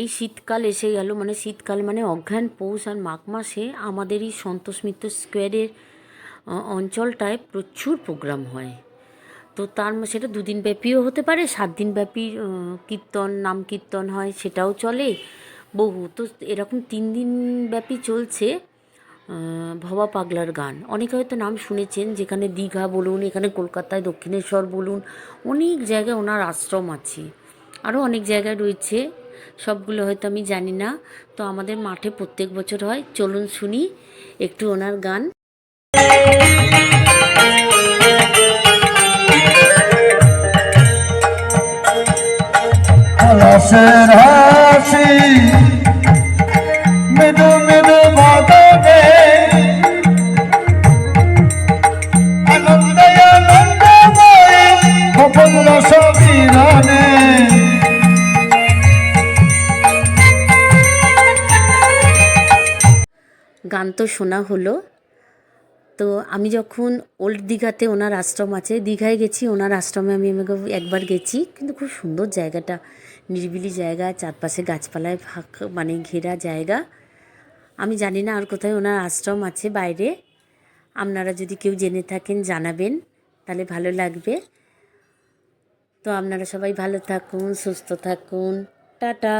এই শীতকাল এসে গেল, মানে শীতকাল মানে অঘ্রাণ পৌষ আর মাঘ মাসে আমাদের এই সন্তোষ মিত্র স্কোয়ারের অঞ্চলটায় প্রচুর প্রোগ্রাম হয়। তো সেটা 2 দিন ব্যাপীও হতে পারে, 7 দিন ব্যাপী কীর্তন, নাম কীর্তন হয়, সেটাও চলে বহু। তো এরকম 3 দিন ব্যাপী চলছে ভবা পাগলার গান। অনেকে হয়তো নাম শুনেছেন, যেখানে দীঘা বলুন, এখানে কলকাতায় দক্ষিণেশ্বর বলুন, অনেক জায়গায় ওনার আশ্রম আছে, আরও অনেক জায়গায় রয়েছে, সবগুলো হয়তো আমি জানি না। তো আমাদের মাঠে প্রত্যেক বছর হয়, চলুন শুনি একটু ওনার গান। রসের হাসি মৃদু মৃদু বদনে আনন্দে আনন্দময় গোপন রস বিরনে। গান তো শোনা হলো। তো আমি যখন ওল্ড দীঘাতে ওনার আশ্রম আছে, দীঘায় গেছি, ওনার আশ্রমে আমি একবার গেছি, কিন্তু খুব সুন্দর জায়গাটা, নিরিবিলি জায়গা, চারপাশে গাছপালায় ফাঁকা মানে ঘেরা জায়গা। আমি জানি না আর কোথায় ওনার আশ্রম আছে বাইরে। আপনারা যদি কেউ জেনে থাকেন জানাবেন, তাহলে ভালো লাগবে। তো আপনারা সবাই ভালো থাকুন, সুস্থ থাকুন, টাটা।